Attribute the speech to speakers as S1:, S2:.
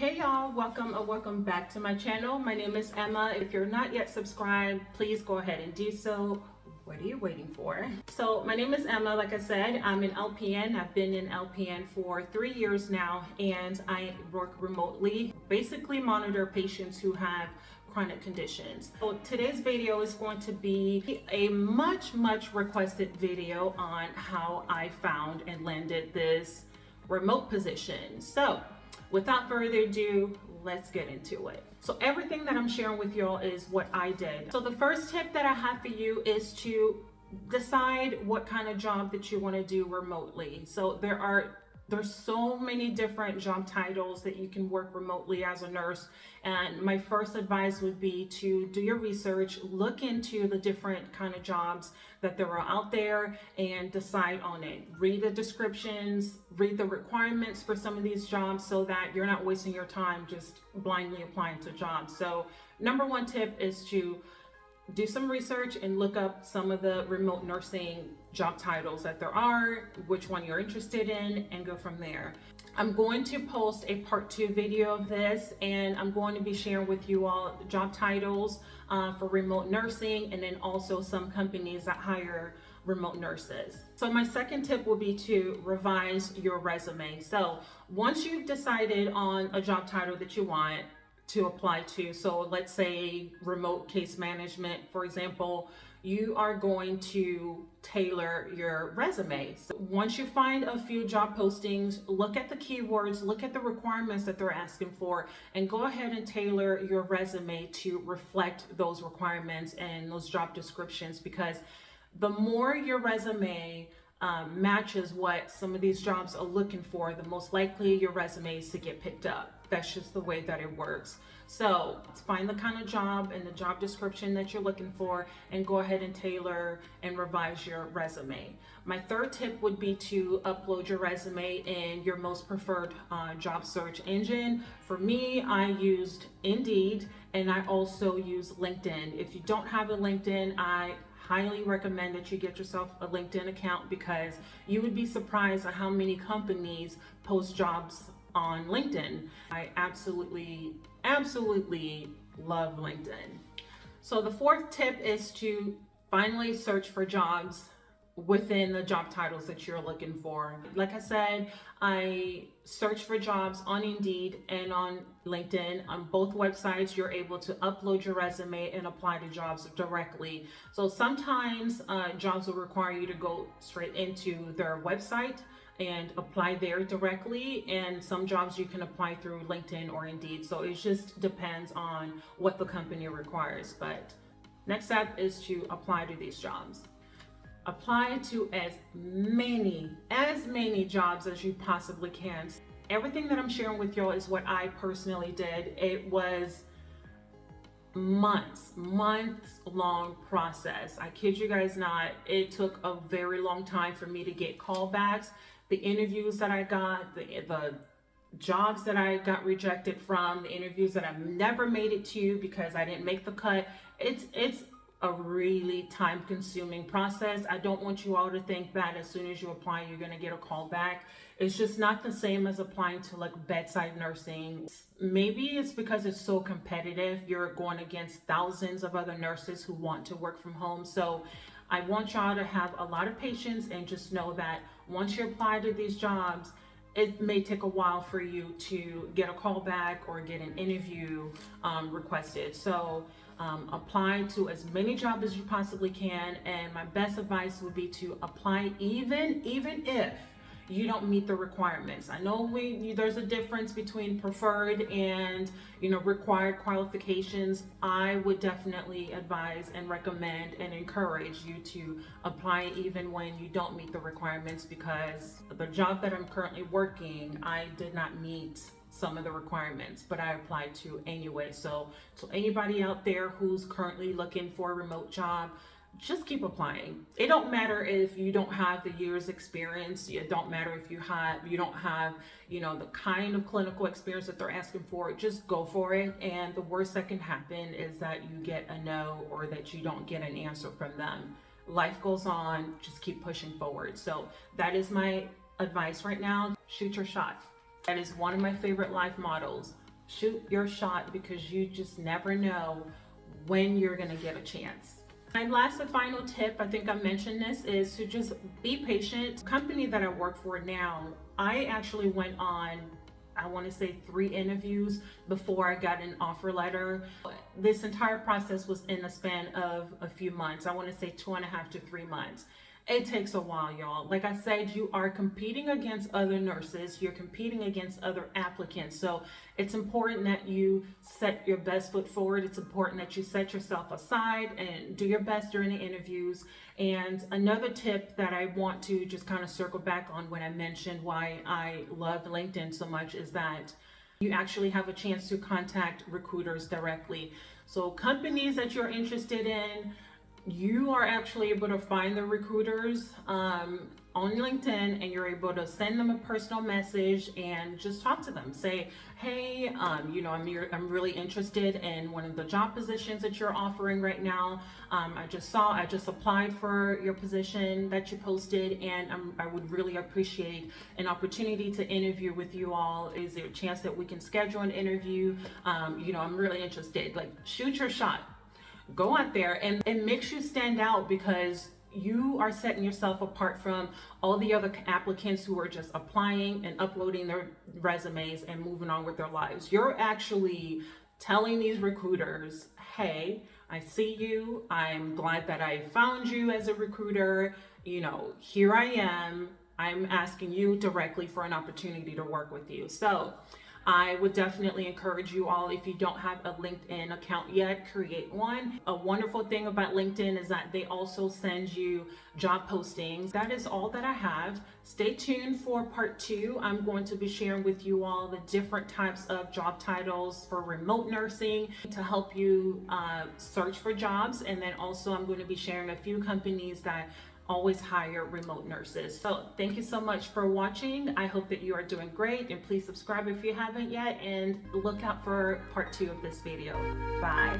S1: Hey y'all, welcome back to my channel. My name is Emma. If you're not yet subscribed, please go ahead and do so. What are you waiting for? So my name is Emma. Like I said, I'm an LPN. I've been in LPN for 3 years now, and I work remotely, basically monitor patients who have chronic conditions. So today's video is going to be a much requested video on how I found and landed this remote position. So without further ado, let's get into it. So everything that I'm sharing with y'all is what I did. So the first tip that I have for you is to decide what kind of job that you want to do remotely. So there's so many different job titles that you can work remotely as a nurse. And my first advice would be to do your research, look into the different kind of jobs that there are out there and decide on it. Read the descriptions, read the requirements for some of these jobs so that you're not wasting your time just blindly applying to jobs. So number one tip is to do some research and look up some of the remote nursing job titles that there are, which one you're interested in, and go from there. I'm going to post a part 2 video of this, and I'm going to be sharing with you all job titles for remote nursing, and then also some companies that hire remote nurses. So my second tip will be to revise your resume. So once you've decided on a job title that you want to apply to, so let's say remote case management, for example, you are going to tailor your resume. So once you find a few job postings, look at the keywords, look at the requirements that they're asking for, and go ahead and tailor your resume to reflect those requirements and those job descriptions, because the more your resume matches what some of these jobs are looking for, the most likely your resume is to get picked up. That's just the way that it works. So find the kind of job and the job description that you're looking for and go ahead and tailor and revise your resume. My third tip would be to upload your resume in your most preferred job search engine. For me, I used Indeed, and I also use LinkedIn. If you don't have a LinkedIn, I highly recommend that you get yourself a LinkedIn account, because you would be surprised at how many companies post jobs on LinkedIn. I absolutely love LinkedIn. So the fourth tip is to finally search for jobs within the job titles that you're looking for. Like I said, I search for jobs on Indeed and on LinkedIn. On both websites, you're able to upload your resume and apply to jobs directly. So sometimes jobs will require you to go straight into their website and apply there directly, and some jobs you can apply through LinkedIn or Indeed. So it just depends on what the company requires. But next step is to apply to these jobs. Apply to as many jobs as you possibly can. Everything that I'm sharing with y'all is what I personally did. It was months long process. I kid you guys not. It took a very long time for me to get callbacks. The interviews that I got, the jobs that I got rejected from, the interviews that I've never made it to because I didn't make the cut. It's a really time-consuming process. I don't want you all to think that as soon as you apply, you're gonna get a call back. It's just not the same as applying to like bedside nursing. Maybe it's because it's so competitive. You're going against thousands of other nurses who want to work from home. So I want y'all to have a lot of patience and just know that once you apply to these jobs, it may take a while for you to get a call back or get an interview requested. So apply to as many jobs as you possibly can, and my best advice would be to apply even if you don't meet the requirements. I know there's a difference between preferred and required qualifications. I would definitely advise and recommend and encourage you to apply even when you don't meet the requirements, because the job that I'm currently working, I did not meet some of the requirements, but I applied to anyway. So anybody out there who's currently looking for a remote job, just keep applying. It don't matter if you don't have the years experience. It don't matter if you don't have the kind of clinical experience that they're asking for. Just go for it, and the worst that can happen is that you get a no or that you don't get an answer from them. Life goes on. Just keep pushing forward. So that is my advice right now. Shoot your shot. That is one of my favorite life models. shoot your shot, because you just never know when you're gonna get a chance. My last and final tip, I think I mentioned this, is to just be patient. The company that I work for now, I actually went on, I want to say 3 interviews before I got an offer letter. This entire process was in a span of a few months. I want to say 2.5 to 3 months. It takes a while, y'all. Like I said, you are competing against other nurses, you're competing against other applicants. So it's important that you set your best foot forward. It's important that you set yourself aside and do your best during the interviews. And another tip that I want to just kind of circle back on when I mentioned why I love LinkedIn so much is that you actually have a chance to contact recruiters directly. So companies that you're interested in, you are actually able to find the recruiters on LinkedIn, and you're able to send them a personal message and just talk to them. Say, hey, I'm really interested in one of the job positions that you're offering right now. I just applied for your position that you posted, and I would really appreciate an opportunity to interview with you all. Is there a chance that we can schedule an interview? I'm really interested. Like, shoot your shot. Go out there, and it makes you stand out, because you are setting yourself apart from all the other applicants who are just applying and uploading their resumes and moving on with their lives. You're actually telling these recruiters, hey, I see you. I'm glad that I found you as a recruiter. Here I am. I'm asking you directly for an opportunity to work with you. So I would definitely encourage you all, if you don't have a LinkedIn account yet, create one. A wonderful thing about LinkedIn is that they also send you job postings. That is all that I have. Stay tuned for part 2. I'm going to be sharing with you all the different types of job titles for remote nursing to help you search for jobs. And then also I'm going to be sharing a few companies that always hire remote nurses. So thank you so much for watching. I hope that you are doing great, and please subscribe if you haven't yet, and look out for part 2 of this video. Bye.